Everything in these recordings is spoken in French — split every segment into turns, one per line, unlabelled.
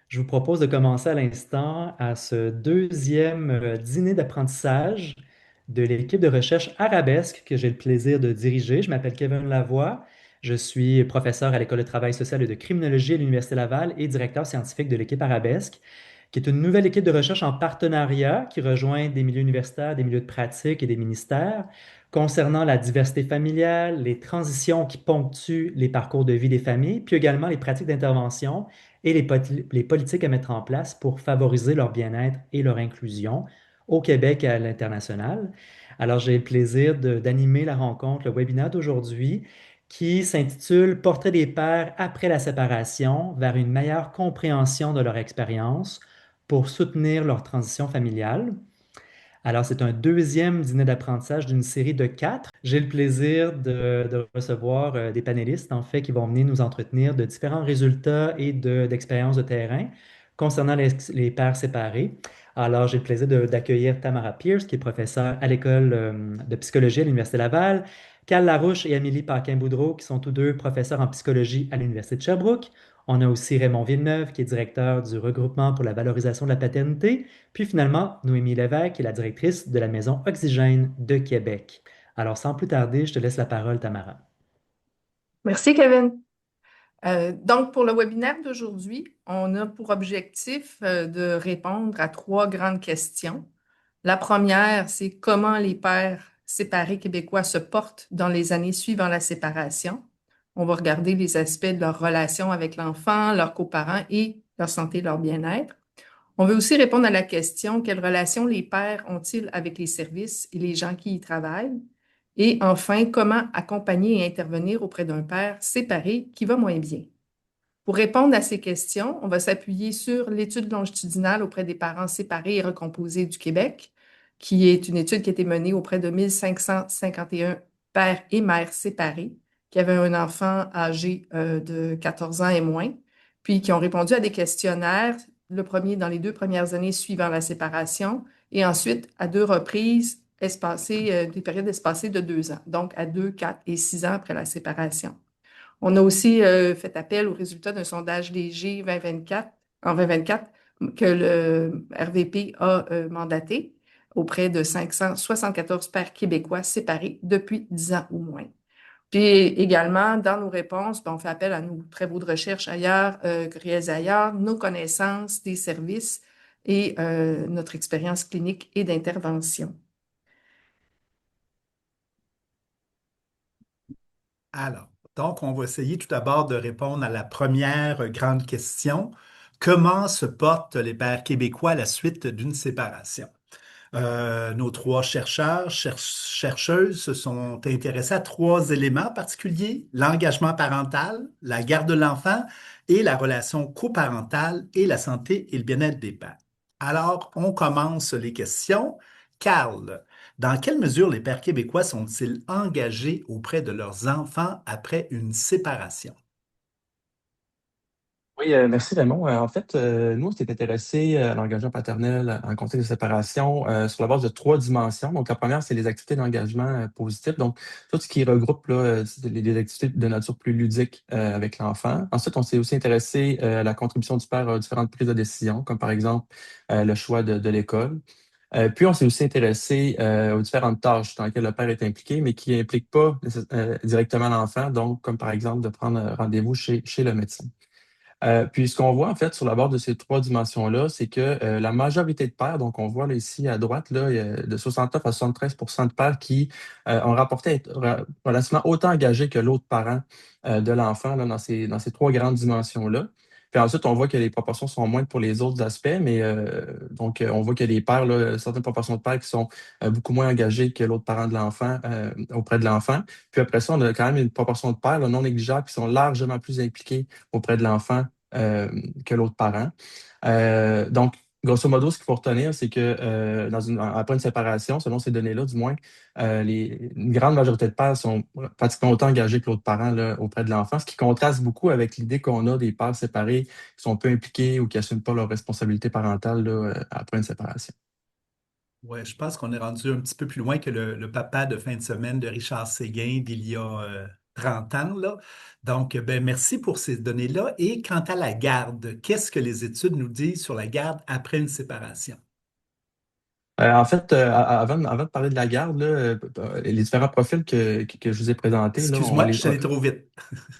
Je vous propose de commencer à l'instant à ce deuxième dîner d'apprentissage de l'équipe de recherche Arabesque que j'ai le plaisir de diriger. Je m'appelle Kevin Lavoie. Je suis professeur à l'École de travail social et de criminologie à l'Université Laval et directeur scientifique de l'équipe Arabesque, qui est une nouvelle équipe de recherche en partenariat qui rejoint des milieux universitaires, des milieux de pratique et des ministères concernant la diversité familiale, les transitions qui ponctuent les parcours de vie des familles, puis également les pratiques d'intervention et les politiques à mettre en place pour favoriser leur bien-être et leur inclusion au Québec et à l'international. Alors, j'ai le plaisir d'animer la rencontre, le webinaire d'aujourd'hui, qui s'intitule Portrait des pères après la séparation vers une meilleure compréhension de leur expérience pour soutenir leur transition familiale. Alors, c'est un deuxième dîner d'apprentissage d'une série de quatre. J'ai le plaisir de recevoir des panélistes, en fait, qui vont venir nous entretenir de différents résultats et d'expériences de terrain concernant les pairs séparés. Alors, j'ai le plaisir d'accueillir Tamara Pierce, qui est professeure à l'École de psychologie à l'Université Laval, Cal Larouche et Amélie Paquin-Boudreau, qui sont tous deux professeurs en psychologie à l'Université de Sherbrooke. On a aussi Raymond Villeneuve, qui est directeur du regroupement pour la valorisation de la paternité. Puis finalement, Noémie Lévesque, qui est la directrice de la Maison Oxygène de Québec. Alors, sans plus tarder, je te laisse la parole, Tamara.
Merci, Kevin. Donc, pour le webinaire d'aujourd'hui, on a pour objectif de répondre à trois grandes questions. La première, c'est comment les pères séparés québécois se portent dans les années suivant la séparation. On va regarder les aspects de leur relation avec l'enfant, leurs coparents et leur santé, leur bien-être. On veut aussi répondre à la question, quelle relation les pères ont-ils avec les services et les gens qui y travaillent? Et enfin, comment accompagner et intervenir auprès d'un père séparé qui va moins bien? Pour répondre à ces questions, on va s'appuyer sur l'étude longitudinale auprès des parents séparés et recomposés du Québec, qui est une étude qui a été menée auprès de 1551 pères et mères séparés qui avaient un enfant âgé de 14 ans et moins, puis qui ont répondu à des questionnaires, le premier dans les 2 premières années suivant la séparation, et ensuite à 2 reprises espacées, des périodes espacées de 2 ans, donc à 2, 4 et 6 ans après la séparation. On a aussi fait appel aux résultats d'un sondage léger 2024, en 2024 que le RVP a mandaté auprès de 574 pères québécois séparés depuis 10 ans ou moins. Puis également, dans nos réponses, ben, on fait appel à nos travaux de recherche ailleurs, réalisés ailleurs, nos connaissances des services et notre expérience clinique et d'intervention.
Alors, donc, on va essayer tout d'abord de répondre à la première grande question. Comment se portent les pères québécois à la suite d'une séparation? Nos trois chercheurs, chercheuses se sont intéressés à trois éléments particuliers: l'engagement parental, la garde de l'enfant et la relation coparentale et la santé et le bien-être des pères. Alors, on commence les questions. Carl, dans quelle mesure les pères québécois sont-ils engagés auprès de leurs enfants après une séparation?
Oui, merci Raymond. En fait, nous, on s'est intéressé à l'engagement paternel en contexte de séparation sur la base de trois dimensions. Donc, la première, c'est les activités d'engagement positif. Donc, tout ce qui regroupe là, les activités de nature plus ludique avec l'enfant. Ensuite, on s'est aussi intéressé à la contribution du père à différentes prises de décision, comme par exemple le choix de l'école. Puis, on s'est aussi intéressé aux différentes tâches dans lesquelles le père est impliqué, mais qui n'impliquent pas directement l'enfant, donc comme par exemple de prendre rendez-vous chez le médecin. Puis ce qu'on voit en fait sur la base de ces trois dimensions-là, c'est que la majorité de pères, donc on voit là, ici à droite, là, il y a de 69 à 73 de pères qui ont rapporté être relativement autant engagés que l'autre parent de l'enfant là, dans ces trois grandes dimensions-là. Puis ensuite, on voit que les proportions sont moindres pour les autres aspects, mais on voit qu'il y a des pères, là, certaines proportions de pères qui sont beaucoup moins engagés que l'autre parent de l'enfant auprès de l'enfant. Puis après ça, on a quand même une proportion de pères là, non négligeables qui sont largement plus impliqués auprès de l'enfant euh, que l'autre parent. Donc, grosso modo, ce qu'il faut retenir, c'est que après une séparation, selon ces données-là, du moins, une grande majorité de pères sont pratiquement autant engagés que l'autre parent là, auprès de l'enfant, ce qui contraste beaucoup avec l'idée qu'on a des pères séparés qui sont peu impliqués ou qui n'assument pas leur responsabilité parentale là, après une séparation.
Ouais, je pense qu'on est rendu un petit peu plus loin que le papa de fin de semaine de Richard Séguin 30 ans, là. Donc, ben, merci pour ces données-là. Et quant à la garde, qu'est-ce que les études nous disent sur la garde après une séparation?
En fait, avant de parler de la garde, là, les différents profils que je vous ai présentés, là,
Excuse-moi, je suis allé trop vite.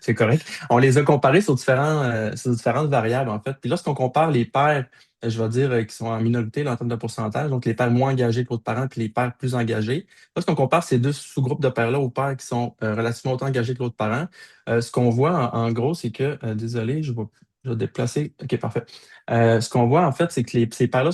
c'est correct. On les a comparés sur différentes variables, en fait. Puis lorsqu'on compare les pères, je vais dire, qui sont en minorité là, en termes de pourcentage, donc les pères moins engagés que l'autre parent, puis les pères plus engagés. Lorsqu'on compare ces deux sous-groupes de pères-là aux pères qui sont relativement autant engagés que l'autre parent, ce qu'on voit en gros, c'est que, désolé, je vais déplacer. OK, parfait. Ce qu'on voit, en fait, c'est que ces pères-là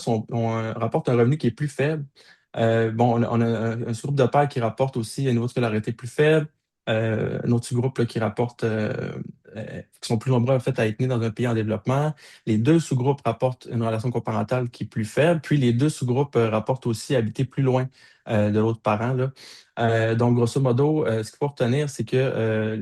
rapportent un revenu qui est plus faible. Bon, on a un sous-groupe de pères qui rapporte aussi un niveau de scolarité plus faible, un autre sous-groupe là, qui rapporte, qui sont plus nombreux en fait à être nés dans un pays en développement. Les deux sous-groupes rapportent une relation coparentale qui est plus faible, puis les deux sous-groupes rapportent aussi habiter plus loin de l'autre parent, là. Donc, grosso modo, ce qu'il faut retenir, c'est que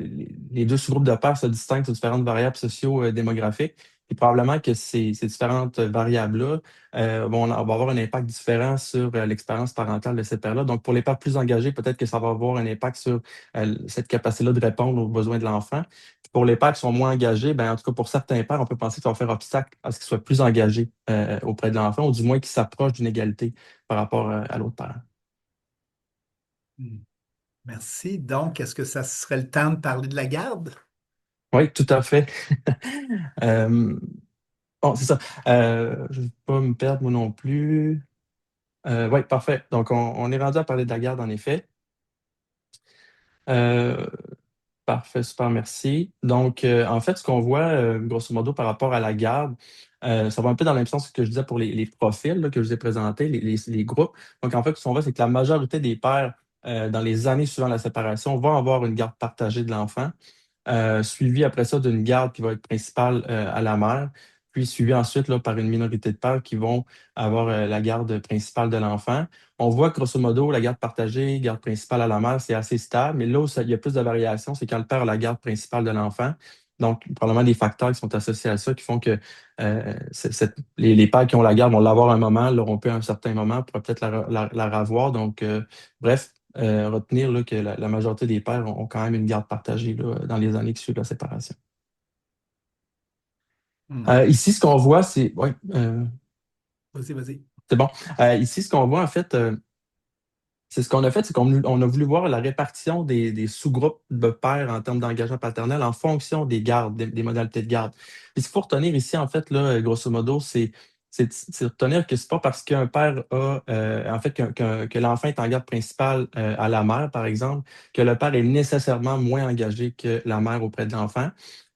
les deux sous-groupes de pairs se distinguent sur différentes variables socio-démographiques. Et probablement que ces différentes variables-là va avoir un impact différent sur l'expérience parentale de ces pères-là. Donc, pour les pères plus engagés, peut-être que ça va avoir un impact sur cette capacité-là de répondre aux besoins de l'enfant. Puis pour les pères qui sont moins engagés, ben, en tout cas, pour certains pères, on peut penser que ça va faire obstacle à ce qu'ils soient plus engagés auprès de l'enfant, ou du moins qu'ils s'approchent d'une égalité par rapport à l'autre parent.
Hmm. Merci. Donc, est-ce que ça serait le temps de parler de la garde?
Oui, tout à fait. Euh, bon, c'est ça. Je ne vais pas me perdre, moi non plus. Oui, parfait. Donc, on est rendu à parler de la garde, en effet. Euh, Parfait, super, merci. Donc, en fait, ce qu'on voit, grosso modo, par rapport à la garde, ça va un peu dans le même sens que je disais pour les profils là, que je vous ai présentés, les groupes. Donc, en fait, ce qu'on voit, c'est que la majorité des pères, dans les années suivant la séparation, vont avoir une garde partagée de l'enfant suivi après ça d'une garde qui va être principale à la mère, puis suivi ensuite là, par une minorité de pères qui vont avoir la garde principale de l'enfant. On voit que, grosso modo, la garde partagée, garde principale à la mère, c'est assez stable, mais là où il y a plus de variations, c'est quand le père a la garde principale de l'enfant. Donc, probablement des facteurs qui sont associés à ça qui font que les pères qui ont la garde vont l'avoir un moment, l'auront pas à un certain moment, pourraient peut-être la revoir. Donc, bref, retenir là, que la majorité des pères ont quand même une garde partagée là, dans les années qui suivent la séparation.
Hmm.
Ici, ce qu'on voit, c'est. Ouais,
Vas-y, vas-y.
c'est bon. Ici, ce qu'on voit, en fait, c'est ce qu'on a fait, c'est qu'on a voulu voir la répartition des sous-groupes de pères en termes d'engagement paternel en fonction des gardes, des modalités de garde. Et ce qu'il faut retenir ici, en fait, là, grosso modo, c'est de retenir que c'est pas parce qu'un père a, en fait, que l'enfant est en garde principale à la mère, par exemple, que le père est nécessairement moins engagé que la mère auprès de l'enfant.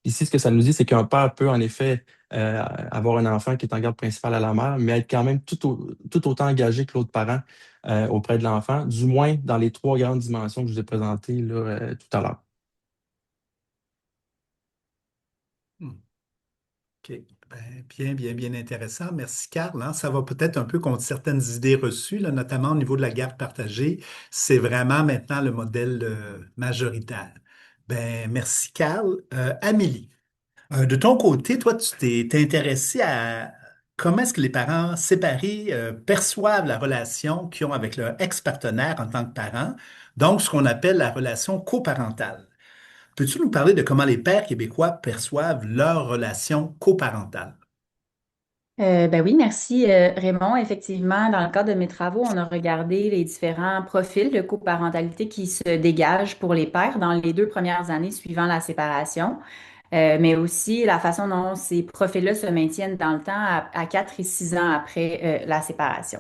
Ici, ce que ça nous dit, c'est qu'un père peut, en effet, avoir un enfant qui est en garde principale à la mère, mais être quand même tout autant engagé que l'autre parent auprès de l'enfant, du moins dans les trois grandes dimensions que je vous ai présentées là, tout à l'heure.
Hmm. OK. Ben, bien, bien, bien intéressant. Merci, Carl. Hein. Ça va peut-être un peu contre certaines idées reçues, là, notamment au niveau de la garde partagée. C'est vraiment maintenant le modèle majoritaire. Ben, merci, Carl. Amélie, de ton côté, toi, t'es intéressé à comment est-ce que les parents séparés perçoivent la relation qu'ils ont avec leur ex-partenaire en tant que parents, donc ce qu'on appelle la relation coparentale. Peux-tu nous parler de comment les pères québécois perçoivent leur relation coparentale?
Ben oui, merci Raymond. Effectivement, dans le cadre de mes travaux, on a regardé les différents profils de coparentalité qui se dégagent pour les pères dans les 2 premières années suivant la séparation, mais aussi la façon dont ces profils-là se maintiennent dans le temps à 4 et 6 ans après la séparation.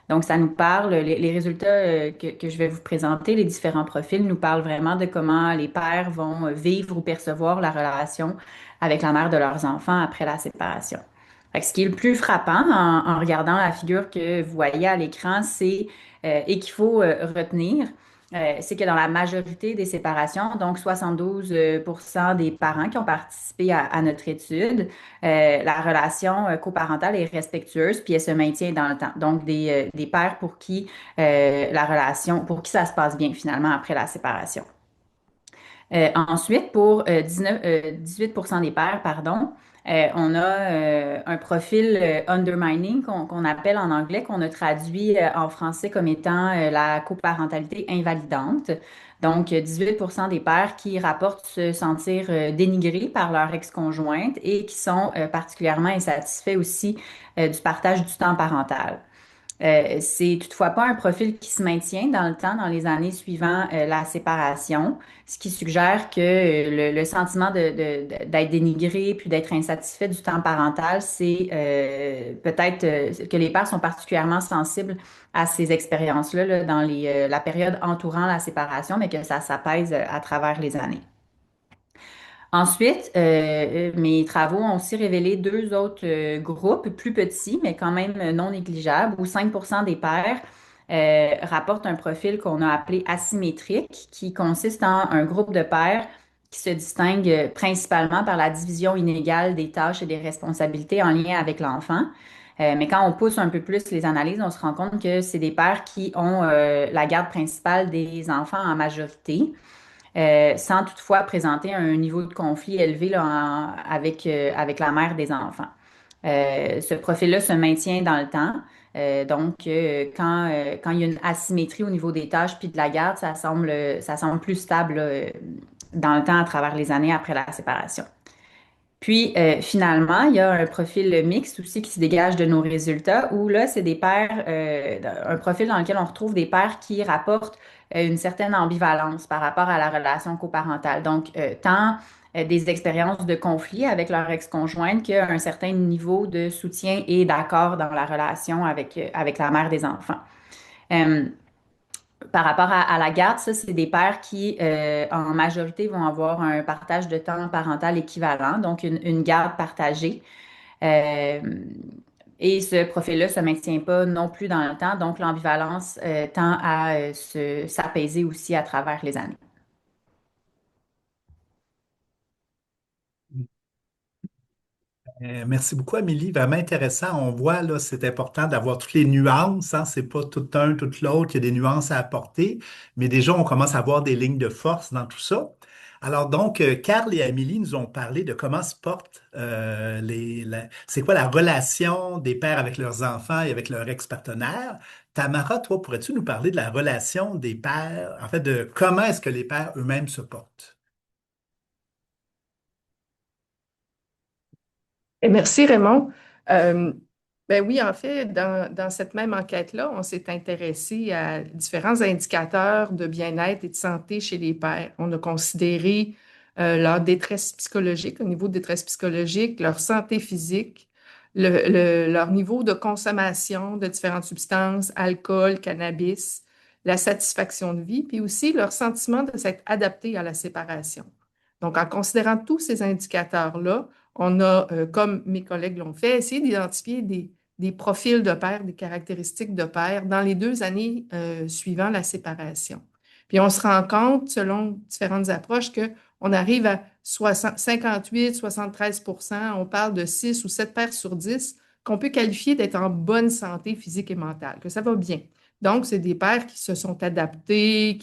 Donc, ça nous parle, les résultats que je vais vous présenter, les différents profils nous parlent vraiment de comment les pères vont vivre ou percevoir la relation avec la mère de leurs enfants après la séparation. Fait que ce qui est le plus frappant en regardant la figure que vous voyez à l'écran, et qu'il faut retenir, c'est que dans la majorité des séparations, donc 72% des parents qui ont participé à notre étude, la relation coparentale est respectueuse puis elle se maintient dans le temps. Donc des pères pour qui pour qui ça se passe bien finalement après la séparation. Ensuite, pour 18% des pairs, pardon, on a un profil undermining qu'on appelle en anglais, qu'on a traduit en français comme étant la coparentalité invalidante. Donc, 18% des pères qui rapportent se sentir dénigrés par leur ex-conjointe et qui sont particulièrement insatisfaits aussi du partage du temps parental. C'est toutefois pas un profil qui se maintient dans le temps, dans les années suivant la séparation, ce qui suggère que le sentiment d'être dénigré puis d'être insatisfait du temps parental, c'est peut-être que les pères sont particulièrement sensibles à ces expériences-là là, dans la période entourant la séparation, mais que ça s'apaise à travers les années. Ensuite, mes travaux ont aussi révélé deux autres groupes plus petits, mais quand même non négligeables, où 5% des pairs rapportent un profil qu'on a appelé asymétrique, qui consiste en un groupe de pairs qui se distingue principalement par la division inégale des tâches et des responsabilités en lien avec l'enfant. Mais quand on pousse un peu plus les analyses, on se rend compte que c'est des pères qui ont la garde principale des enfants en majorité sans toutefois présenter un niveau de conflit élevé là, avec la mère des enfants. Ce profil-là se maintient dans le temps. Quand il y a une asymétrie au niveau des tâches puis de la garde, ça semble plus stable là, dans le temps à travers les années après la séparation. Puis finalement, il y a un profil mixte aussi qui se dégage de nos résultats où là, c'est des pairs, un profil dans lequel on retrouve des pairs qui rapportent une certaine ambivalence par rapport à la relation coparentale. Donc, tant des expériences de conflit avec leur ex-conjointe qu'un certain niveau de soutien et d'accord dans la relation avec la mère des enfants. Euh, Par rapport à la garde, ça, c'est des pères qui, en majorité, vont avoir un partage de temps parental équivalent, donc une garde partagée. Euh, et ce profil-là ne se maintient pas non plus dans le temps, donc l'ambivalence tend à s'apaiser aussi à travers les années.
Merci beaucoup, Amélie. Vraiment intéressant. On voit, là, c'est important d'avoir toutes les nuances, hein. C'est pas tout un, tout l'autre. Il y a des nuances à apporter. Mais déjà, on commence à voir des lignes de force dans tout ça. Alors, donc, Carl et Amélie nous ont parlé de comment se porte c'est quoi la relation des pères avec leurs enfants et avec leur ex-partenaire. Tamara, toi, pourrais-tu nous parler de la relation des pères, en fait, de comment est-ce que les pères eux-mêmes se portent?
Et merci, Raymond. Euh, ben oui, en fait, dans cette même enquête-là, on s'est intéressé à différents indicateurs de bien-être et de santé chez les pères. On a considéré leur détresse psychologique, au niveau de détresse psychologique, leur santé physique, leur niveau de consommation de différentes substances, alcool, cannabis, la satisfaction de vie, puis aussi leur sentiment de s'être adapté à la séparation. Donc, en considérant tous ces indicateurs-là, on a, comme mes collègues l'ont fait, essayé d'identifier des profils de père, des caractéristiques de père dans les 2 années suivant la séparation. Puis on se rend compte, selon différentes approches, qu'on arrive à 58, 73%, on parle de 6 ou 7 pères sur 10 qu'on peut qualifier d'être en bonne santé physique et mentale, que ça va bien. Donc, c'est des pères qui se sont adaptés,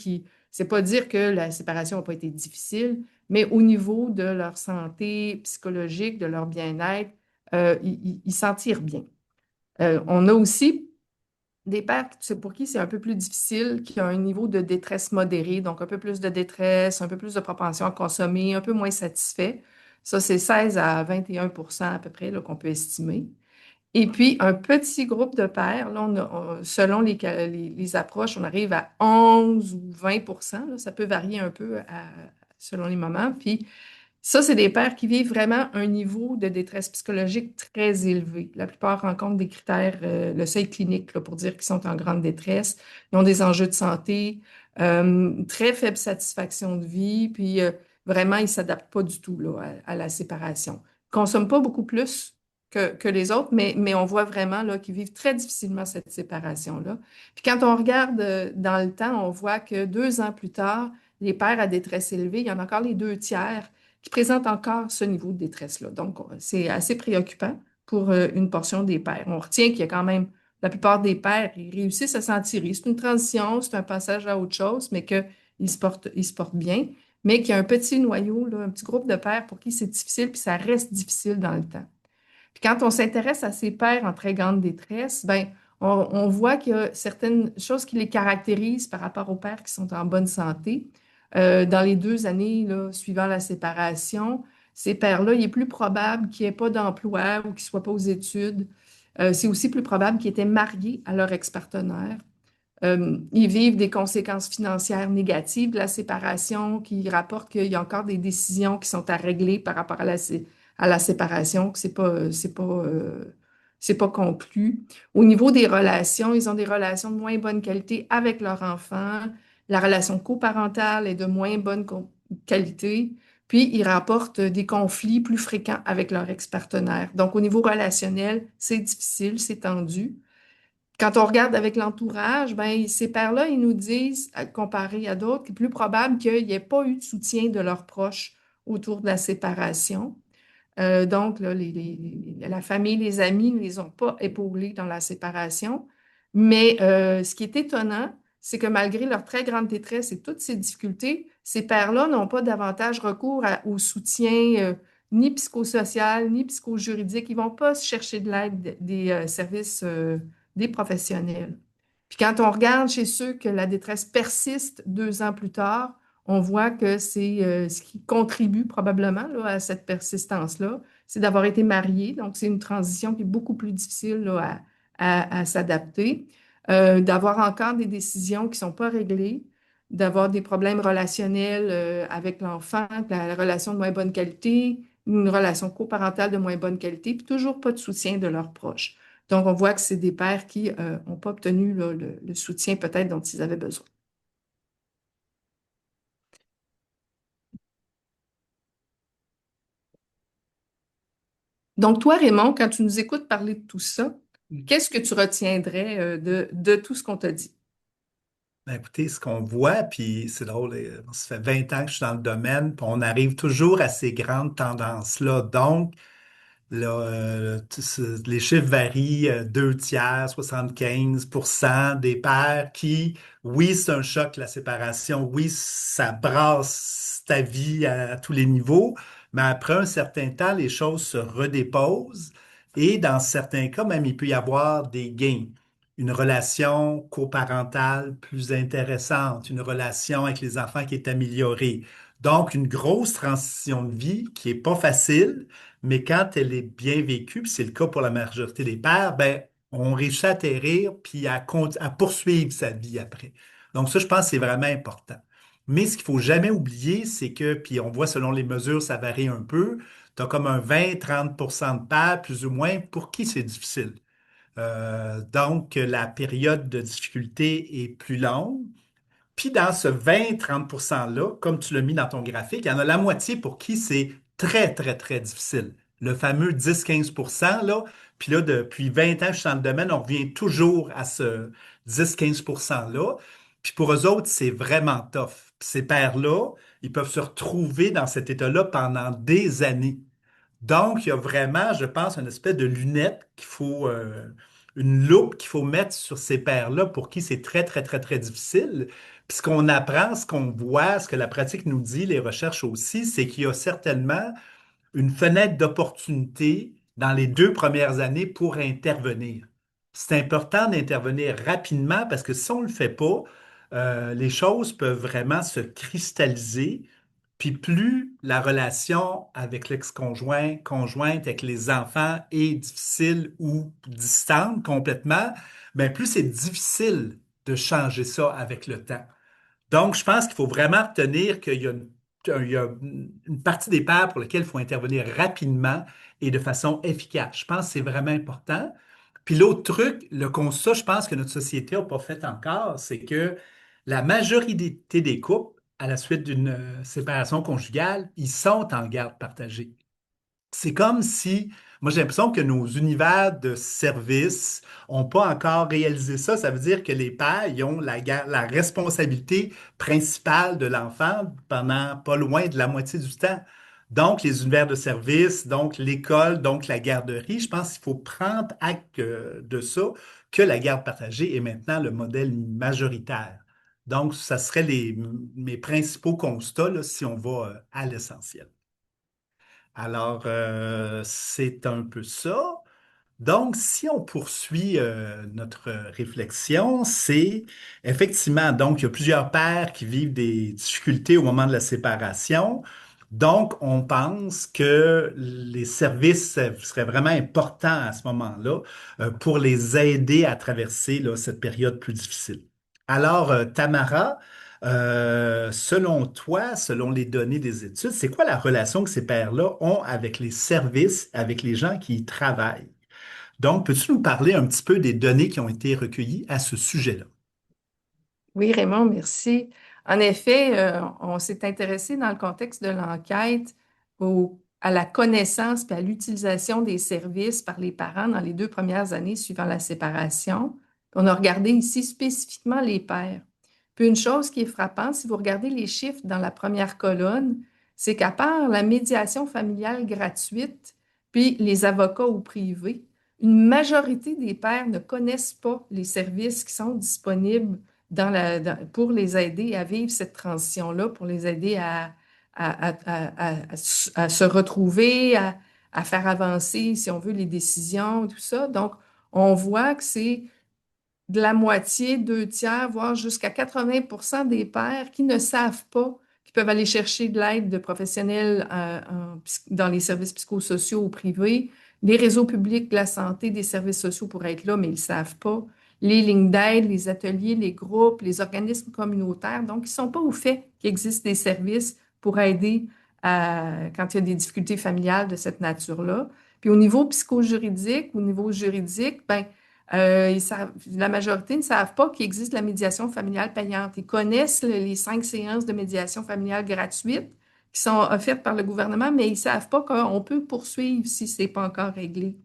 c'est pas dire que la séparation n'a pas été difficile, mais au niveau de leur santé psychologique, de leur bien-être, ils s'en tirent bien. On a aussi des pères pour qui c'est un peu plus difficile, qui ont un niveau de détresse modéré, donc un peu plus de détresse, un peu plus de propension à consommer, un peu moins satisfait. Ça, c'est 16 à 21% à peu près qu'on peut estimer. Et puis, un petit groupe de pairs, là, selon les approches, on arrive à 11 ou 20%, là, ça peut varier un peu selon les moments. Puis, ça, c'est des pères qui vivent vraiment un niveau de détresse psychologique très élevé. La plupart rencontrent des critères, le seuil clinique, là, pour dire qu'ils sont en grande détresse. Ils ont des enjeux de santé, très faible satisfaction de vie, puis vraiment, ils ne s'adaptent pas du tout là, à la séparation. Ils ne consomment pas beaucoup plus que les autres, mais on voit vraiment là, qu'ils vivent très difficilement cette séparation-là. Puis quand on regarde dans le temps, on voit que 2 ans plus tard, les pères à détresse élevée, il y en a encore les 2 tiers qui présentent encore ce niveau de détresse-là. Donc, c'est assez préoccupant pour une portion des pères. On retient qu'il y a quand même, la plupart des pères, ils réussissent à s'en tirer. C'est une transition, c'est un passage à autre chose, mais qu'ils se portent bien, mais qu'il y a un petit noyau, là, un petit groupe de pères pour qui c'est difficile, puis ça reste difficile dans le temps. Puis quand on s'intéresse à ces pères en très grande détresse, ben, on voit qu'il y a certaines choses qui les caractérisent par rapport aux pères qui sont en bonne santé. dans les 2 années là, suivant la séparation, ces pères-là, il est plus probable qu'ils n'aient pas d'emploi ou qu'ils ne soient pas aux études. C'est aussi plus probable qu'ils étaient mariés à leur ex-partenaire. Ils vivent des conséquences financières négatives de la séparation, qui rapportent qu'il y a encore des décisions qui sont à régler par rapport à la séparation, que c'est pas conclu. Au niveau des relations, ils ont des relations de moins bonne qualité avec leurs enfants. La relation coparentale est de moins bonne qualité. Puis, ils rapportent des conflits plus fréquents avec leur ex-partenaire. Donc, au niveau relationnel, c'est difficile, c'est tendu. Quand on regarde avec l'entourage, ben, ces pères-là, ils nous disent, comparé à d'autres, qu'il est plus probable qu'il n'y ait pas eu de soutien de leurs proches autour de la séparation. Donc, là, la famille, les amis ne les ont pas épaulés dans la séparation. Mais ce qui est étonnant, c'est que malgré leur très grande détresse et toutes ces difficultés, ces pères-là n'ont pas davantage recours au soutien ni psychosocial, ni psychojuridique. Ils ne vont pas se chercher de l'aide des services des professionnels. Puis quand on regarde chez ceux que la détresse persiste 2 ans plus tard, on voit que c'est ce qui contribue probablement là, à cette persistance-là, c'est d'avoir été marié. Donc, c'est une transition qui est beaucoup plus difficile là, à s'adapter, d'avoir encore des décisions qui ne sont pas réglées, d'avoir des problèmes relationnels avec l'enfant, la relation de moins bonne qualité, une relation coparentale de moins bonne qualité, puis toujours pas de soutien de leurs proches. Donc, on voit que c'est des pères qui n'ont pas obtenu là, le soutien peut-être dont ils avaient besoin. Donc, toi, Raymond, quand tu nous écoutes parler de tout ça, qu'est-ce que tu retiendrais de tout ce qu'on t'a dit?
Ben, écoutez, ce qu'on voit, puis c'est drôle, ça fait 20 ans que je suis dans le domaine, puis on arrive toujours à ces grandes tendances-là. Donc, là, les chiffres varient, 2 tiers, 75% des pères qui, oui, c'est un choc, la séparation, oui, ça brasse ta vie à tous les niveaux, mais après un certain temps, les choses se redéposent et dans certains cas, même, il peut y avoir des gains. Une relation coparentale plus intéressante, une relation avec les enfants qui est améliorée. Donc, une grosse transition de vie qui est pas facile, mais quand elle est bien vécue, puis c'est le cas pour la majorité des pères, ben, on réussit à atterrir puis à poursuivre sa vie après. Donc ça, je pense que c'est vraiment important. Mais ce qu'il faut jamais oublier, c'est que, puis on voit selon les mesures, ça varie un peu, tu as comme un 20-30% de pères, plus ou moins, pour qui c'est difficile. Donc, la période de difficulté est plus longue. Puis dans ce 20-30%-là, comme tu l'as mis dans ton graphique, il y en a la moitié pour qui c'est très, très, très difficile. Le fameux 10-15%, là. Puis là, depuis 20 ans que je suis dans le domaine, on revient toujours à ce 10-15%-là. Puis pour eux autres, c'est vraiment tough. Puis ces pères-là, ils peuvent se retrouver dans cet état-là pendant des années. Donc, il y a vraiment, je pense, une espèce de lunette une loupe qu'il faut mettre sur ces paires-là pour qui c'est très, très, très, très difficile. Puis ce qu'on apprend, ce qu'on voit, ce que la pratique nous dit, les recherches aussi, c'est qu'il y a certainement une fenêtre d'opportunité dans les 2 premières années pour intervenir. C'est important d'intervenir rapidement parce que si on ne le fait pas, les choses peuvent vraiment se cristalliser puis plus la relation avec l'ex-conjoint, conjointe, avec les enfants est difficile ou distante complètement, ben plus c'est difficile de changer ça avec le temps. Donc, je pense qu'il faut vraiment retenir qu'il y a une partie des pères pour lesquels il faut intervenir rapidement et de façon efficace. Je pense que c'est vraiment important. Puis l'autre truc, le constat, je pense que notre société n'a pas fait encore, c'est que la majorité des couples, à la suite d'une séparation conjugale, ils sont en garde partagée. C'est comme si, moi j'ai l'impression que nos univers de service n'ont pas encore réalisé ça. Ça veut dire que les pères, ils ont la responsabilité principale de l'enfant pendant pas loin de la moitié du temps. Donc, les univers de service, donc l'école, donc la garderie, je pense qu'il faut prendre acte de ça, que la garde partagée est maintenant le modèle majoritaire. Donc, ça serait mes principaux constats là, si on va à l'essentiel. Alors, c'est un peu ça. Donc, si on poursuit notre réflexion, c'est effectivement, donc, il y a plusieurs pères qui vivent des difficultés au moment de la séparation. Donc, on pense que les services seraient vraiment importants à ce moment-là pour les aider à traverser là, cette période plus difficile. Alors, Tamara, selon toi, selon les données des études, c'est quoi la relation que ces pères-là ont avec les services, avec les gens qui y travaillent? Donc, peux-tu nous parler un petit peu des données qui ont été recueillies à ce sujet-là?
Oui, Raymond, merci. En effet, on s'est intéressé dans le contexte de l'enquête à la connaissance et à l'utilisation des services par les parents dans les 2 premières années suivant la séparation. On a regardé ici spécifiquement les pères. Puis une chose qui est frappante, si vous regardez les chiffres dans la première colonne, c'est qu'à part la médiation familiale gratuite, puis les avocats ou privés, une majorité des pères ne connaissent pas les services qui sont disponibles pour les aider à vivre cette transition-là, pour les aider à se retrouver, à faire avancer, si on veut, les décisions, tout ça. Donc, on voit que c'est de la moitié, 2 tiers, voire jusqu'à 80% des pères qui ne savent pas qu'ils peuvent aller chercher de l'aide de professionnels dans les services psychosociaux ou privés, les réseaux publics de la santé, des services sociaux pour être là, mais ils ne savent pas. Les lignes d'aide, les ateliers, les groupes, les organismes communautaires. Donc, ils ne sont pas au fait qu'il existe des services pour aider quand il y a des difficultés familiales de cette nature-là. Puis au niveau psychojuridique, au niveau juridique, ben, la majorité ne savent pas qu'il existe la médiation familiale payante. Ils connaissent les 5 séances de médiation familiale gratuites qui sont offertes par le gouvernement, mais ils ne savent pas qu'on peut poursuivre si ce n'est pas encore réglé.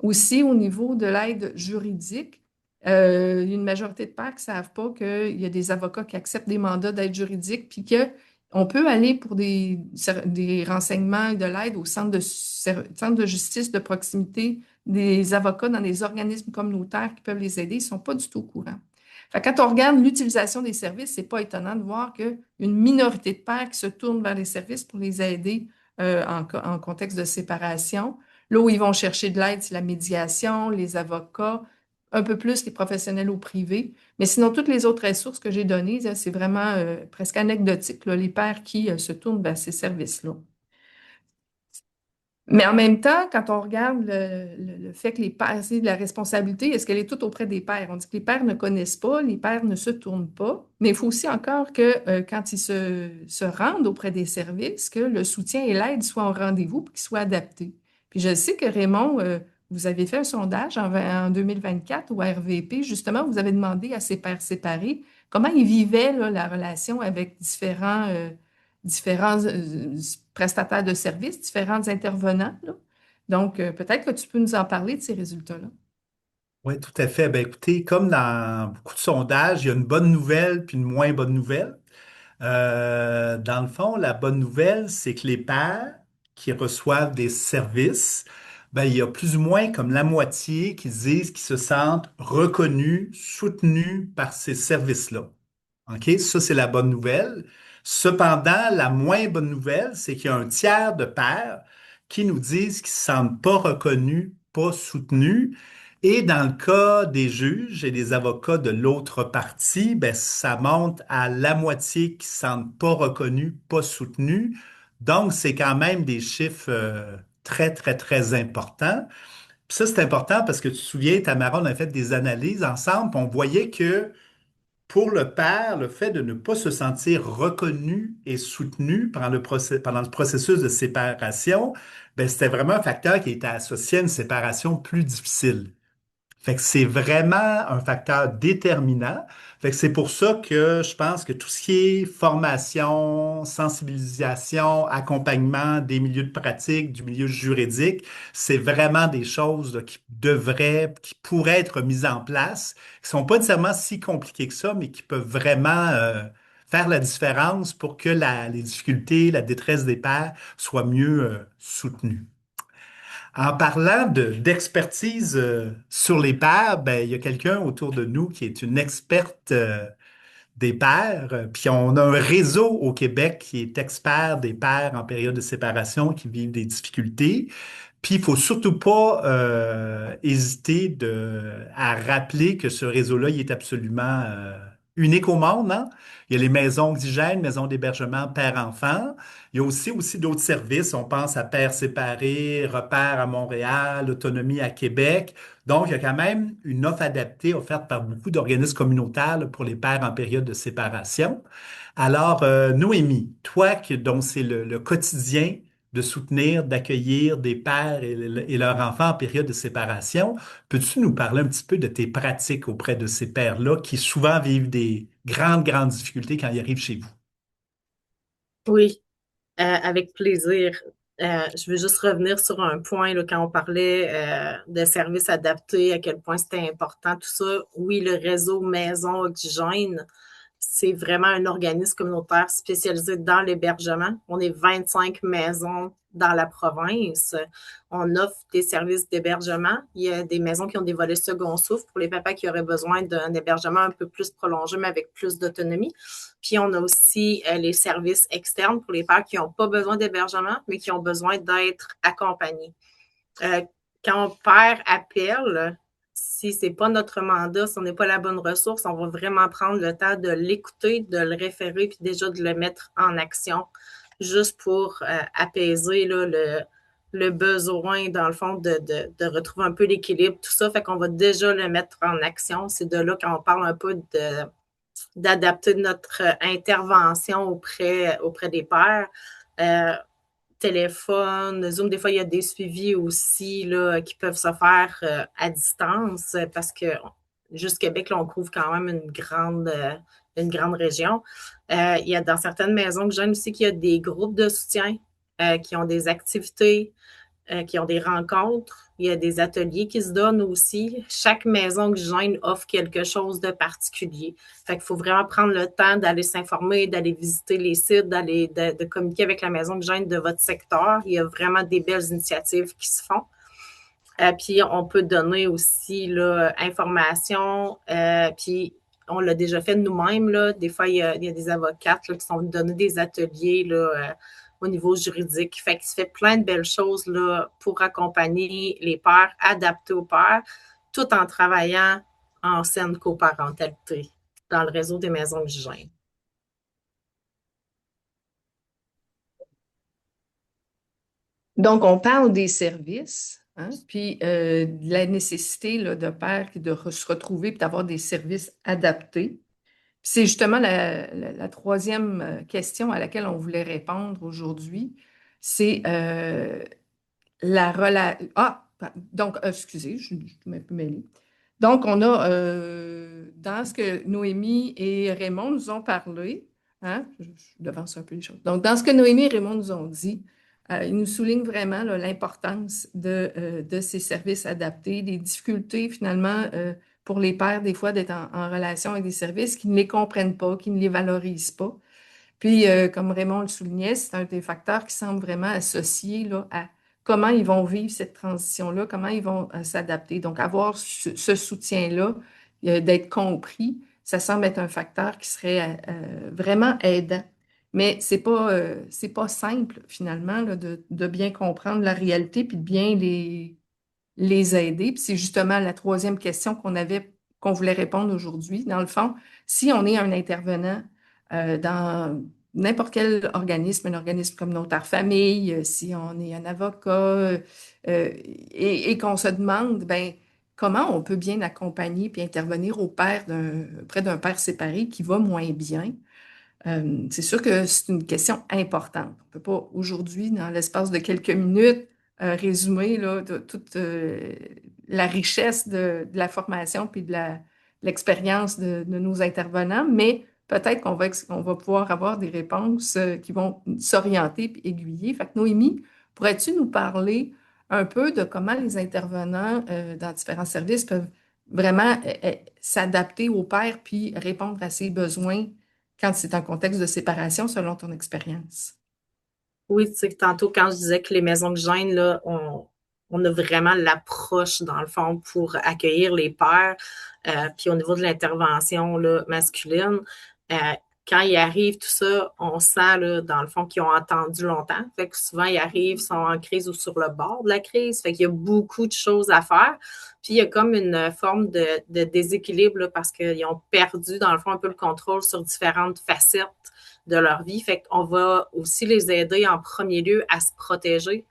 Aussi, au niveau de l'aide juridique, il y a une majorité de pères qui ne savent pas qu'il y a des avocats qui acceptent des mandats d'aide juridique, puis qu'on peut aller pour des renseignements et de l'aide au centre de justice de proximité, des avocats dans des organismes communautaires qui peuvent les aider, ils ne sont pas du tout au courant. Fait que quand on regarde l'utilisation des services, c'est pas étonnant de voir qu'une minorité de pères qui se tournent vers les services pour les aider en contexte de séparation. Là où ils vont chercher de l'aide, c'est la médiation, les avocats, un peu plus les professionnels au privé. Mais sinon, toutes les autres ressources que j'ai données, c'est vraiment presque anecdotique, là, les pères qui se tournent vers ces services-là. Mais en même temps, quand on regarde le fait que les pères, c'est de la responsabilité, est-ce qu'elle est toute auprès des pères? On dit que les pères ne connaissent pas, les pères ne se tournent pas, mais il faut aussi encore que quand ils se rendent auprès des services, que le soutien et l'aide soient au rendez-vous et qu'ils soient adaptés. Puis je sais que Raymond, vous avez fait un sondage en 2024 au RVP, justement, vous avez demandé à ces pères séparés comment ils vivaient là, la relation avec différents prestataires de services, différents intervenants, là. Donc, peut-être que tu peux nous en parler de ces résultats-là.
Oui, tout à fait. Ben, écoutez, comme dans beaucoup de sondages, il y a une bonne nouvelle puis une moins bonne nouvelle. Dans le fond, la bonne nouvelle, c'est que les pères qui reçoivent des services, ben, il y a plus ou moins comme la moitié qui disent qu'ils se sentent reconnus, soutenus par ces services-là. OK? Ça, c'est la bonne nouvelle. Cependant, la moins bonne nouvelle, c'est qu'il y a un tiers de pères qui nous disent qu'ils ne se sentent pas reconnus, pas soutenus. Et dans le cas des juges et des avocats de l'autre partie, ben, ça monte à la moitié qui ne se sentent pas reconnus, pas soutenus. Donc, c'est quand même des chiffres très, très, très importants. Puis ça, c'est important parce que tu te souviens, Tamara, on a fait des analyses ensemble, puis on voyait que pour le père, le fait de ne pas se sentir reconnu et soutenu pendant le processus de séparation, ben, c'était vraiment un facteur qui était associé à une séparation plus difficile. Fait que c'est vraiment un facteur déterminant. Fait que c'est pour ça que je pense que tout ce qui est formation, sensibilisation, accompagnement des milieux de pratique, du milieu juridique, c'est vraiment des choses là, qui pourraient être mises en place, qui sont pas nécessairement si compliquées que ça, mais qui peuvent vraiment faire la différence pour que les difficultés, la détresse des pairs soient mieux soutenues. En parlant d'expertise sur les pairs, ben, il y a quelqu'un autour de nous qui est une experte des pairs. Puis on a un réseau au Québec qui est expert des pairs en période de séparation qui vivent des difficultés. Puis, il faut surtout pas hésiter à rappeler que ce réseau-là, il est absolument unique au monde, hein. Il y a les maisons Oxygène, maisons d'hébergement père-enfant. Il y a aussi d'autres services. On pense à Pères séparés, Repères à Montréal, Autonomie à Québec. Donc, il y a quand même une offre adaptée offerte par beaucoup d'organismes communautaires là, pour les pères en période de séparation. Alors, Noémie, toi, dont c'est le quotidien de soutenir, d'accueillir des pères et leurs enfants en période de séparation. Peux-tu nous parler un petit peu de tes pratiques auprès de ces pères-là qui souvent vivent des grandes, grandes difficultés quand ils arrivent chez vous?
Oui, avec plaisir. Je veux juste revenir sur un point là, quand on parlait de services adaptés, à quel point c'était important, tout ça. Oui, le réseau Maison Oxygène, c'est vraiment un organisme communautaire spécialisé dans l'hébergement. On est 25 maisons dans la province. On offre des services d'hébergement. Il y a des maisons qui ont des volets second souffle pour les papas qui auraient besoin d'un hébergement un peu plus prolongé, mais avec plus d'autonomie. Puis on a aussi les services externes pour les pères qui n'ont pas besoin d'hébergement, mais qui ont besoin d'être accompagnés. Euh, Quand un père appelle, si c'est pas notre mandat, si on n'est pas la bonne ressource, on va vraiment prendre le temps de l'écouter, de le référer, puis déjà de le mettre en action, juste pour apaiser là, le besoin, dans le fond, de retrouver un peu l'équilibre, tout ça. Fait qu'on va déjà le mettre en action. C'est de là quand on parle un peu d'adapter notre intervention auprès des pairs. Euh, Téléphone, Zoom, des fois, il y a des suivis aussi là, qui peuvent se faire à distance parce que juste Québec, là, on couvre quand même une grande région. Il y a dans certaines maisons que j'aime aussi qu'il y a des groupes de soutien qui ont des activités, qui ont des rencontres. Il y a des ateliers qui se donnent aussi. Chaque maison que je gêne offre quelque chose de particulier. Fait qu'il faut vraiment prendre le temps d'aller s'informer, d'aller visiter les sites, de communiquer avec la maison que je gêne de votre secteur. Il y a vraiment des belles initiatives qui se font. Puis on peut donner aussi là, information. Puis on l'a déjà fait nous-mêmes. Là. Des fois, il y a des avocates là, qui sont venues donner des ateliers là, au niveau juridique. Fait qu'il se fait plein de belles choses là, pour accompagner les pères, adapter aux pères, tout en travaillant en saine coparentalité dans le réseau des maisons Oxygène.
Donc, on parle des services, hein, puis de la nécessité là, de pères de se retrouver et d'avoir des services adaptés. C'est justement la troisième question à laquelle on voulait répondre aujourd'hui. C'est la relation. Ah, donc, excusez, je suis un peu mêlée. Donc, on a, dans ce que Noémie et Raymond nous ont parlé, hein, je devance un peu les choses. Donc, dans ce que Noémie et Raymond nous ont dit, ils nous soulignent vraiment là, l'importance de ces services adaptés, des difficultés finalement pour les pères, des fois, d'être en relation avec des services qui ne les comprennent pas, qui ne les valorisent pas. Puis, comme Raymond le soulignait, c'est un des facteurs qui semble vraiment associé là, à comment ils vont vivre cette transition-là, comment ils vont s'adapter. Donc, avoir ce soutien-là, d'être compris, ça semble être un facteur qui serait vraiment aidant. Mais c'est pas simple, finalement, là, de bien comprendre la réalité puis de bien les aider. Puis c'est justement la troisième question qu'on voulait répondre aujourd'hui. Dans le fond, si on est un intervenant dans n'importe quel organisme, un organisme communautaire famille, si on est un avocat, et qu'on se demande, ben, comment on peut bien accompagner puis intervenir auprès d'un père séparé qui va moins bien. C'est sûr que c'est une question importante. On ne peut pas aujourd'hui, dans l'espace de quelques minutes, résumer là, toute la richesse de la formation puis de l'expérience de nos intervenants, mais peut-être qu'on va pouvoir avoir des réponses qui vont s'orienter puis aiguiller. Fait que Noémie, pourrais-tu nous parler un peu de comment les intervenants dans différents services peuvent vraiment s'adapter au père puis répondre à ses besoins quand c'est un contexte de séparation, selon ton expérience?
Oui, tu sais, tantôt, quand je disais que les maisons de gêne, là, on a vraiment l'approche, dans le fond, pour accueillir les pères. Puis au niveau de l'intervention là, masculine, euh, quand ils arrivent, tout ça, on sent, là, dans le fond, qu'ils ont attendu longtemps. Fait que souvent, ils arrivent, sont en crise ou sur le bord de la crise. Fait qu'il y a beaucoup de choses à faire. Puis, il y a comme une forme de déséquilibre là, parce qu'ils ont perdu, dans le fond, un peu le contrôle sur différentes facettes de leur vie. Fait qu'on va aussi les aider en premier lieu à protéger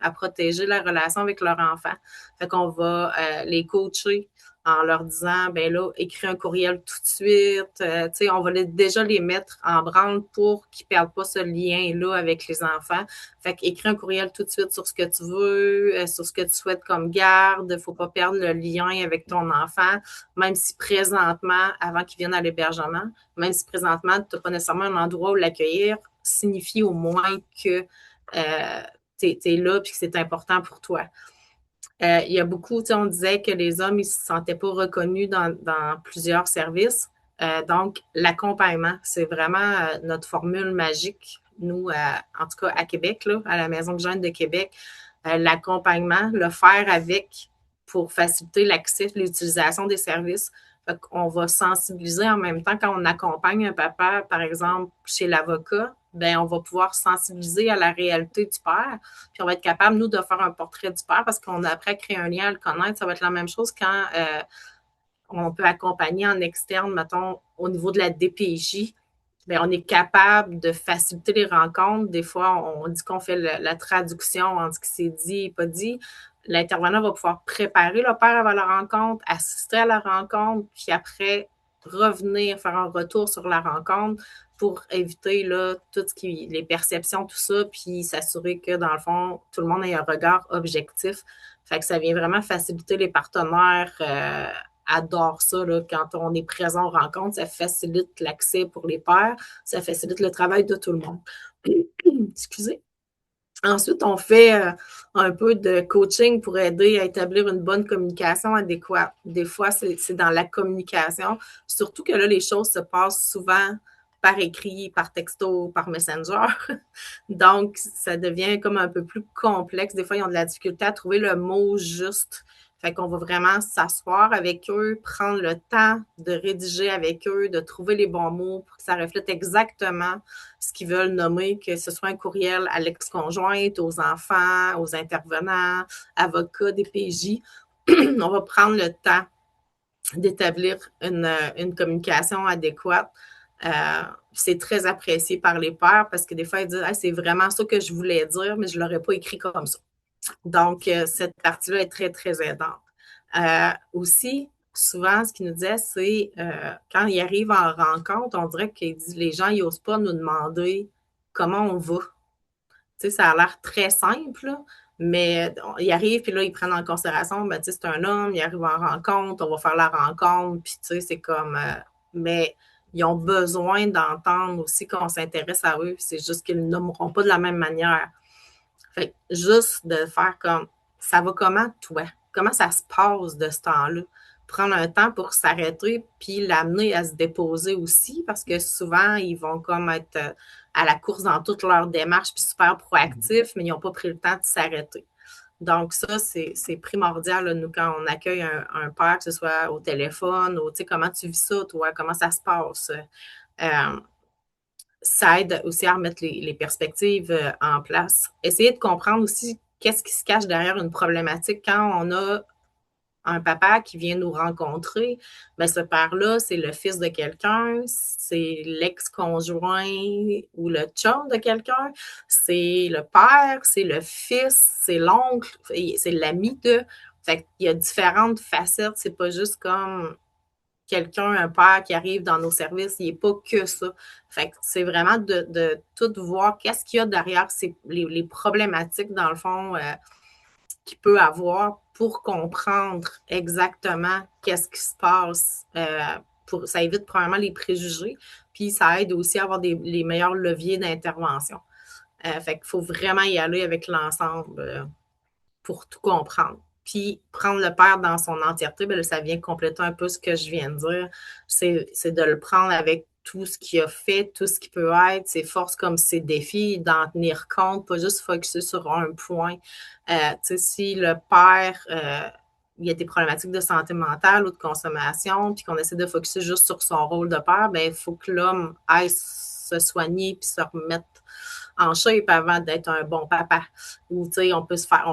la relation avec leur enfant. Fait qu'on va les coacher en leur disant, ben là, écris un courriel tout de suite. Tu sais, on va déjà les mettre en branle pour qu'ils ne perdent pas ce lien-là avec les enfants. Fait qu'écris un courriel tout de suite sur ce que tu veux, sur ce que tu souhaites comme garde. Il ne faut pas perdre le lien avec ton enfant, même si présentement, avant qu'il vienne à l'hébergement, même si présentement, tu n'as pas nécessairement un endroit où l'accueillir, signifie au moins que tu es là et que c'est important pour toi. Il y a beaucoup, tu sais, on disait que les hommes, ils ne se sentaient pas reconnus dans plusieurs services. Donc, l'accompagnement, c'est vraiment notre formule magique, nous, en tout cas à Québec, là, à la Maison de Jeunes de Québec. L'accompagnement, le faire avec pour faciliter l'accès, l'utilisation des services. On va sensibiliser en même temps quand on accompagne un papa, par exemple, chez l'avocat, ben on va pouvoir sensibiliser à la réalité du père, puis on va être capable, nous, de faire un portrait du père parce qu'on a appris à créer un lien, à le connaître. Ça va être la même chose quand on peut accompagner en externe, mettons, au niveau de la DPJ. Bien, on est capable de faciliter les rencontres. Des fois, on dit qu'on fait la traduction entre ce qui s'est dit et pas dit. L'intervenant va pouvoir préparer le père avant la rencontre, assister à la rencontre, puis après, revenir, faire un retour sur la rencontre pour éviter là, tout ce qui, les perceptions, tout ça, puis s'assurer que, dans le fond, tout le monde ait un regard objectif. Fait que ça vient vraiment faciliter les partenaires adore ça, là, quand on est présent aux rencontres, ça facilite l'accès pour les pairs, ça facilite le travail de tout le monde. Excusez. Ensuite, on fait un peu de coaching pour aider à établir une bonne communication adéquate. Des fois, c'est dans la communication, surtout que là, les choses se passent souvent par écrit, par texto, par Messenger. Donc, ça devient comme un peu plus complexe. Des fois, ils ont de la difficulté à trouver le mot juste. Fait qu'on va vraiment s'asseoir avec eux, prendre le temps de rédiger avec eux, de trouver les bons mots pour que ça reflète exactement ce qu'ils veulent nommer, que ce soit un courriel à l'ex-conjointe, aux enfants, aux intervenants, avocats, DPJ. On va prendre le temps d'établir une communication adéquate. C'est très apprécié par les pairs parce que des fois, ils disent c'est vraiment ça que je voulais dire, mais je ne l'aurais pas écrit comme ça. Donc, cette partie-là est très, très aidante. Aussi, souvent, ce qu'ils nous disaient, c'est quand ils arrivent en rencontre, on dirait que les gens n'osent pas nous demander comment on va. Tu sais, ça a l'air très simple, là, mais ils arrivent, puis là, ils prennent en considération, ben, tu sais, c'est un homme, il arrive en rencontre, on va faire la rencontre, puis tu sais, c'est comme... mais ils ont besoin d'entendre aussi qu'on s'intéresse à eux, c'est juste qu'ils ne nommeront pas de la même manière. Fait que juste de faire comme, ça va comment, toi? Comment ça se passe de ce temps-là? Prendre un temps pour s'arrêter, puis l'amener à se déposer aussi, parce que souvent, ils vont comme être à la course dans toute leur démarche, puis super proactifs, mais ils n'ont pas pris le temps de s'arrêter. Donc ça, c'est primordial, là, nous, quand on accueille un père, que ce soit au téléphone, ou tu sais, comment tu vis ça, toi? Comment ça se passe? Ça aide aussi à remettre les perspectives en place. Essayer de comprendre aussi qu'est-ce qui se cache derrière une problématique quand on a un papa qui vient nous rencontrer. Bien, ce père-là, c'est le fils de quelqu'un, c'est l'ex-conjoint ou le chum de quelqu'un, c'est le père, c'est le fils, c'est l'oncle, c'est l'ami de... Fait qu'il y a différentes facettes, c'est pas juste comme quelqu'un, un père qui arrive dans nos services, il n'est pas que ça. Fait que c'est vraiment de tout voir qu'est-ce qu'il y a derrière les problématiques, dans le fond, qu'il peut avoir pour comprendre exactement qu'est-ce qui se passe. Ça évite probablement les préjugés, puis ça aide aussi à avoir les meilleurs leviers d'intervention. Fait qu'il faut vraiment y aller avec l'ensemble pour tout comprendre. Puis prendre le père dans son entièreté, bien, ça vient compléter un peu ce que je viens de dire. C'est de le prendre avec tout ce qu'il a fait, tout ce qui peut être, ses forces comme ses défis, d'en tenir compte, pas juste focuser sur un point. Si le père, il y a des problématiques de santé mentale ou de consommation, puis qu'on essaie de focuser juste sur son rôle de père, bien, il faut que l'homme aille se soigner puis se remettre en shape avant d'être un bon papa. Ou, tu sais,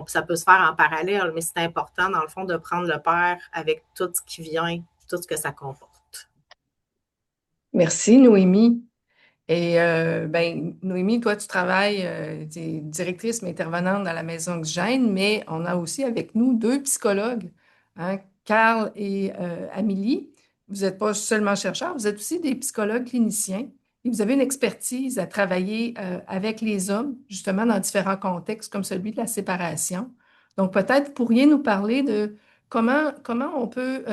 ça peut se faire en parallèle, mais c'est important, dans le fond, de prendre le père avec tout ce qui vient, tout ce que ça comporte.
Merci, Noémie. Et Noémie, toi, tu travailles, tu es directrice mais intervenante dans la Maison Oxygène, mais on a aussi avec nous deux psychologues, hein, Carl et Amélie. Vous n'êtes pas seulement chercheurs, vous êtes aussi des psychologues cliniciens et vous avez une expertise à travailler avec les hommes, justement dans différents contextes comme celui de la séparation. Donc, peut-être pourriez nous parler de comment on peut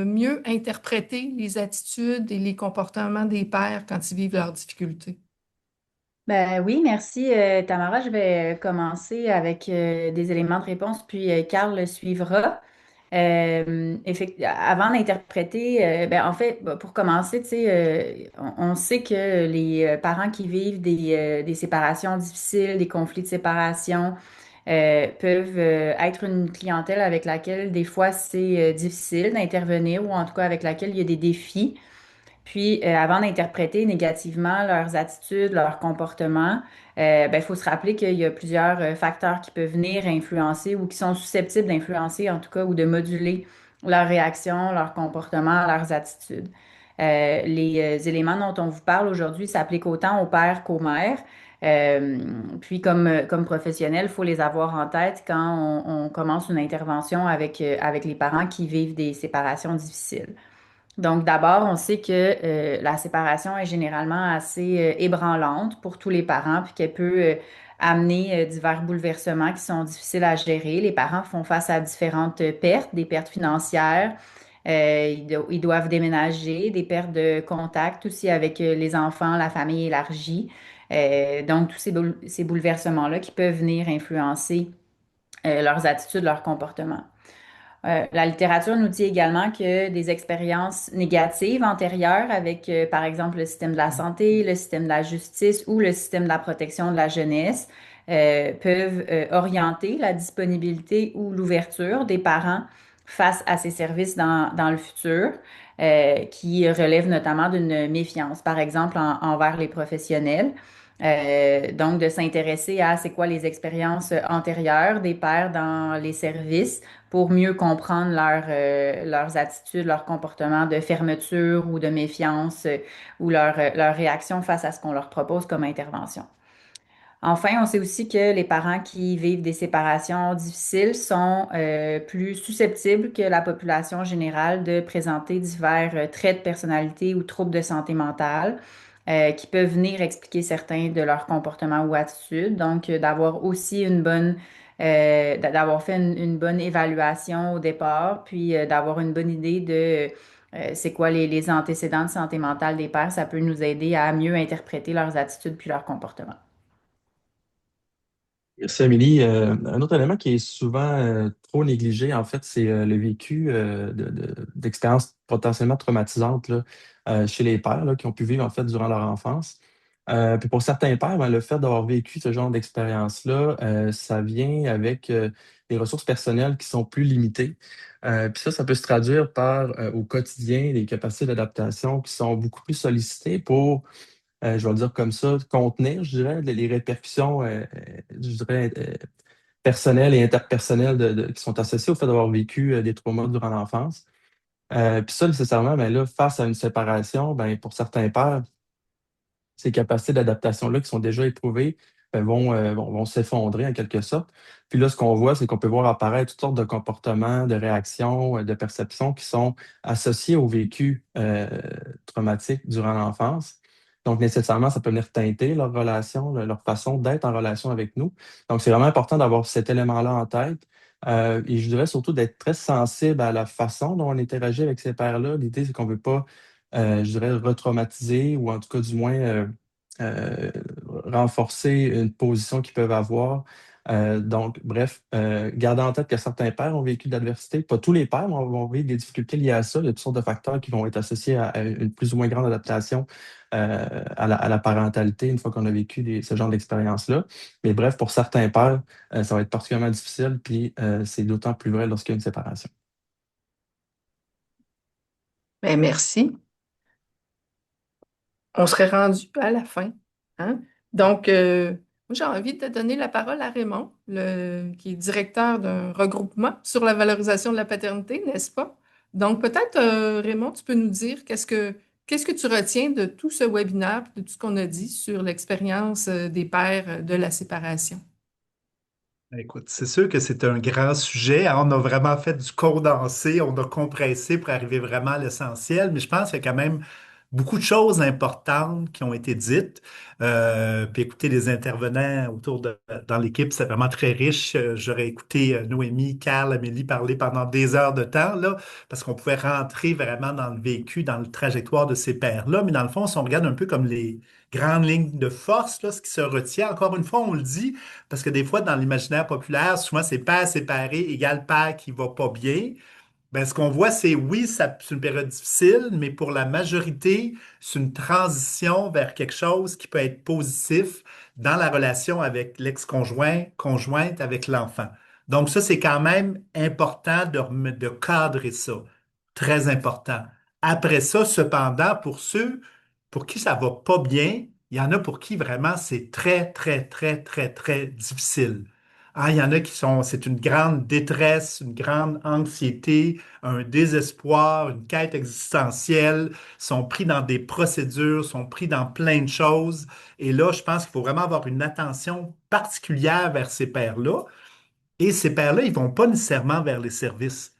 mieux interpréter les attitudes et les comportements des pères quand ils vivent leurs difficultés?
Ben oui, merci Tamara. Je vais commencer avec des éléments de réponse, puis Carl suivra. Avant d'interpréter, en fait, pour commencer, tu sais, on sait que les parents qui vivent des séparations difficiles, des conflits de séparation, peuvent être une clientèle avec laquelle des fois c'est difficile d'intervenir ou en tout cas avec laquelle il y a des défis. Puis, avant d'interpréter négativement leurs attitudes, leurs comportements, il faut se rappeler qu'il y a plusieurs facteurs qui peuvent venir influencer ou qui sont susceptibles d'influencer, en tout cas, ou de moduler leurs réactions, leurs comportements, leurs attitudes. Les éléments dont on vous parle aujourd'hui s'appliquent autant aux pères qu'aux mères. Euh, Puis, comme professionnel, il faut les avoir en tête quand on commence une intervention avec les parents qui vivent des séparations difficiles. Donc, d'abord, on sait que la séparation est généralement assez ébranlante pour tous les parents, puis qu'elle peut amener divers bouleversements qui sont difficiles à gérer. Les parents font face à différentes pertes, des pertes financières, ils doivent déménager, des pertes de contact aussi avec les enfants, la famille élargie. Donc, tous ces bouleversements-là qui peuvent venir influencer leurs attitudes, leurs comportements. La littérature nous dit également que des expériences négatives antérieures avec, par exemple, le système de la santé, le système de la justice ou le système de la protection de la jeunesse peuvent orienter la disponibilité ou l'ouverture des parents face à ces services dans le futur, qui relèvent notamment d'une méfiance, par exemple, envers les professionnels. Donc, de s'intéresser à c'est quoi les expériences antérieures des pères dans les services pour mieux comprendre leurs attitudes, leurs comportements de fermeture ou de méfiance ou leur réaction face à ce qu'on leur propose comme intervention. Enfin, on sait aussi que les parents qui vivent des séparations difficiles sont plus susceptibles que la population générale de présenter divers traits de personnalité ou troubles de santé mentale qui peuvent venir expliquer certains de leurs comportements ou attitudes. Donc, d'avoir aussi d'avoir fait une bonne évaluation au départ, puis d'avoir une bonne idée de c'est quoi les antécédents de santé mentale des pères, ça peut nous aider à mieux interpréter leurs attitudes puis leurs comportements.
Merci, Amélie. Un autre élément qui est souvent trop négligé, en fait, c'est le vécu d'expériences potentiellement traumatisantes là, chez les pères là, qui ont pu vivre en fait durant leur enfance. Puis pour certains pères, ben, le fait d'avoir vécu ce genre d'expérience-là, ça vient avec des ressources personnelles qui sont plus limitées. Puis ça peut se traduire par au quotidien des capacités d'adaptation qui sont beaucoup plus sollicitées pour je vais le dire comme ça, contenir, je dirais, les répercussions, je dirais, personnelles et interpersonnelles qui sont associées au fait d'avoir vécu des traumas durant l'enfance. Puis ça, nécessairement, ben là, face à une séparation, ben, pour certains pères, ces capacités d'adaptation-là qui sont déjà éprouvées ben, vont s'effondrer en quelque sorte. Puis là, ce qu'on voit, c'est qu'on peut voir apparaître toutes sortes de comportements, de réactions, de perceptions qui sont associés au vécu traumatique durant l'enfance. Donc, nécessairement, ça peut venir teinter leur relation, leur façon d'être en relation avec nous. Donc, c'est vraiment important d'avoir cet élément-là en tête. Et je dirais surtout d'être très sensible à la façon dont on interagit avec ces pères-là. L'idée, c'est qu'on ne veut pas je dirais, retraumatiser ou en tout cas du moins euh, renforcer une position qu'ils peuvent avoir. Donc, bref, gardez en tête que certains pères ont vécu de l'adversité. Pas tous les pères vont vivre des difficultés liées à ça. Il y a toutes sortes de facteurs qui vont être associés à une plus ou moins grande adaptation à la parentalité une fois qu'on a vécu ce genre d'expérience-là. Mais bref, pour certains pères, ça va être particulièrement difficile, puis c'est d'autant plus vrai lorsqu'il y a une séparation.
Ben, merci. On serait rendu à la fin, hein? Donc, moi, j'ai envie de donner la parole à Raymond, qui est directeur d'un regroupement sur la valorisation de la paternité, n'est-ce pas? Donc, peut-être, Raymond, tu peux nous dire qu'est-ce que tu retiens de tout ce webinaire, de tout ce qu'on a dit sur l'expérience des pères de la séparation?
Écoute, c'est sûr que c'est un grand sujet, hein. On a vraiment fait du condensé, on a compressé pour arriver vraiment à l'essentiel, mais je pense qu'il y a quand même beaucoup de choses importantes qui ont été dites. Puis écouter les intervenants dans l'équipe, c'est vraiment très riche. J'aurais écouté Noémie, Carl, Amélie parler pendant des heures de temps, là, parce qu'on pouvait rentrer vraiment dans le vécu, dans le trajectoire de ces pères-là. Mais dans le fond, si on regarde un peu comme les grandes lignes de force, là, ce qui se retient, encore une fois, on le dit, parce que des fois, dans l'imaginaire populaire, souvent, c'est père séparé égale père qui va pas bien. Ben, ce qu'on voit, c'est oui, c'est une période difficile, mais pour la majorité, c'est une transition vers quelque chose qui peut être positif dans la relation avec l'ex-conjoint, conjointe avec l'enfant. Donc ça, c'est quand même important de cadrer ça. Très important. Après ça, cependant, pour ceux pour qui ça va pas bien, il y en a pour qui vraiment c'est très, très, très, très, très difficile. Ah, il y en a qui sont, c'est une grande détresse, une grande anxiété, un désespoir, une quête existentielle, sont pris dans des procédures, sont pris dans plein de choses. Et là, je pense qu'il faut vraiment avoir une attention particulière vers ces pères-là. Et ces pères-là, ils vont pas nécessairement vers les services.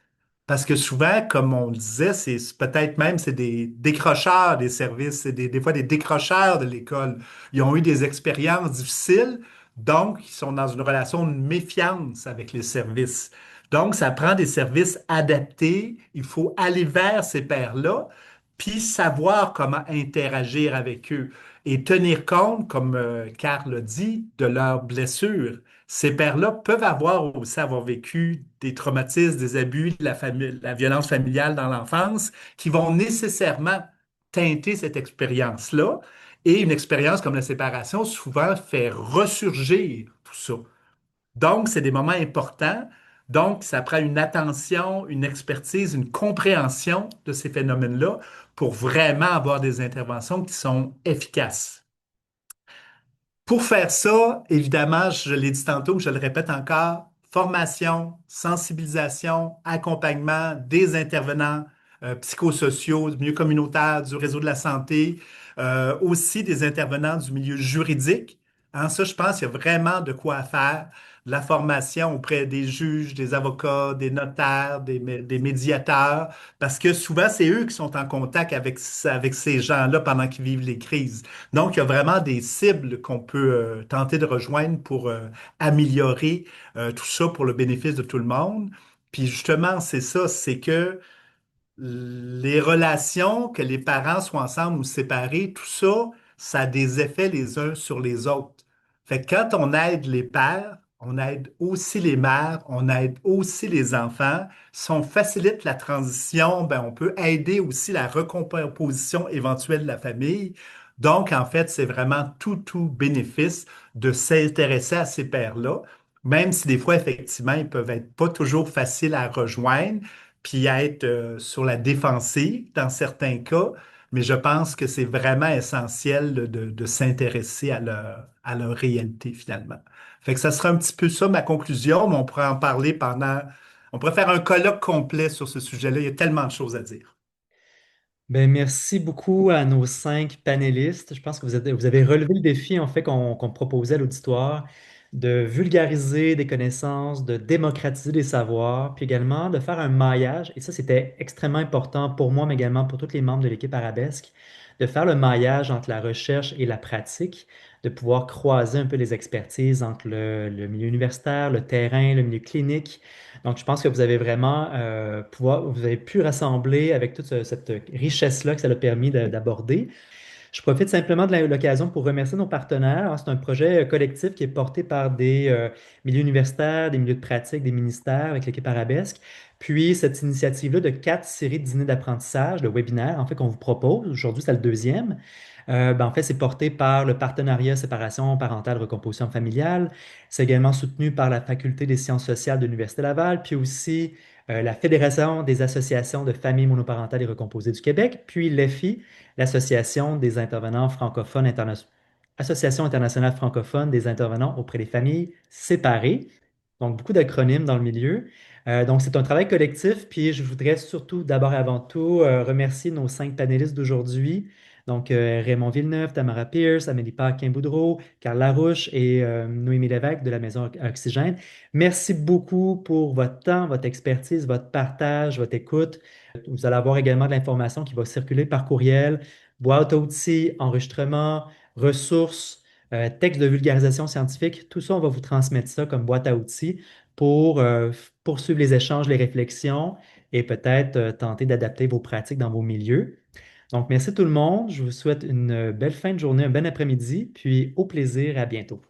Parce que souvent, comme on le disait, peut-être même c'est des décrocheurs des services, c'est des fois des décrocheurs de l'école. Ils ont eu des expériences difficiles, donc ils sont dans une relation de méfiance avec les services. Donc, ça prend des services adaptés. Il faut aller vers ces pairs-là, puis savoir comment interagir avec eux et tenir compte, comme Karl l'a dit, de leurs blessures. Ces pères-là peuvent avoir vécu des traumatismes, des abus, de la violence familiale dans l'enfance, qui vont nécessairement teinter cette expérience-là. Et une expérience comme la séparation, souvent, fait ressurgir tout ça. Donc, c'est des moments importants. Donc, ça prend une attention, une expertise, une compréhension de ces phénomènes-là pour vraiment avoir des interventions qui sont efficaces. Pour faire ça, évidemment, je l'ai dit tantôt, je le répète encore, formation, sensibilisation, accompagnement des intervenants psychosociaux, du milieu communautaire, du réseau de la santé, aussi des intervenants du milieu juridique. Hein, ça, je pense qu'il y a vraiment de quoi faire. La formation auprès des juges, des avocats, des notaires, des médiateurs, parce que souvent, c'est eux qui sont en contact avec ces gens-là pendant qu'ils vivent les crises. Donc, il y a vraiment des cibles qu'on peut tenter de rejoindre pour améliorer tout ça pour le bénéfice de tout le monde. Puis justement, c'est ça, c'est que les relations, que les parents soient ensemble ou séparés, tout ça, ça a des effets les uns sur les autres. Fait que quand on aide les pères, on aide aussi les mères, on aide aussi les enfants. Si on facilite la transition, ben on peut aider aussi la recomposition éventuelle de la famille. Donc, en fait, c'est vraiment tout bénéfice de s'intéresser à ces pères-là, même si des fois, effectivement, ils peuvent être pas toujours faciles à rejoindre puis être sur la défensive dans certains cas, mais je pense que c'est vraiment essentiel de s'intéresser à leur réalité finalement. Fait que ça sera un petit peu ça ma conclusion, mais on pourrait en parler on pourrait faire un colloque complet sur ce sujet-là. Il y a tellement de choses à dire.
Ben, merci beaucoup à nos 5 panélistes. Je pense que vous avez relevé le défi en fait qu'on proposait à l'auditoire de vulgariser des connaissances, de démocratiser des savoirs, puis également de faire un maillage. Et ça, c'était extrêmement important pour moi, mais également pour tous les membres de l'équipe Arabesque, de faire le maillage entre la recherche et la pratique, de pouvoir croiser un peu les expertises entre le milieu universitaire, le terrain, le milieu clinique. Donc, je pense que vous avez vraiment vous avez pu rassembler avec toute cette richesse-là que ça a permis d'aborder. Je profite simplement de l'occasion pour remercier nos partenaires. Alors, c'est un projet collectif qui est porté par des milieux universitaires, des milieux de pratique, des ministères avec l'équipe Arabesque. Puis, cette initiative-là de 4 séries de dîners d'apprentissage, de webinaires, en fait, qu'on vous propose. Aujourd'hui, c'est le deuxième. En fait, c'est porté par le partenariat séparation parentale recomposition familiale. C'est également soutenu par la Faculté des sciences sociales de l'Université Laval, puis aussi la Fédération des associations de familles monoparentales et recomposées du Québec, puis l'EFI, l'Association des intervenants francophones Association internationale francophone des intervenants auprès des familles séparées. Donc, beaucoup d'acronymes dans le milieu. Donc, c'est un travail collectif, puis je voudrais surtout, d'abord et avant tout, remercier nos 5 panélistes d'aujourd'hui. Donc, Raymond Villeneuve, Tamara Pierce, Amélie Paquin-Boudreau, Carl Larouche et Noémie Lévesque de la Maison Oxygène. Merci beaucoup pour votre temps, votre expertise, votre partage, votre écoute. Vous allez avoir également de l'information qui va circuler par courriel, boîte à outils, enregistrement, ressources, textes de vulgarisation scientifique. Tout ça, on va vous transmettre ça comme boîte à outils pour poursuivre les échanges, les réflexions et peut-être tenter d'adapter vos pratiques dans vos milieux. Donc, merci tout le monde. Je vous souhaite une belle fin de journée, un bon après-midi, puis au plaisir, à bientôt.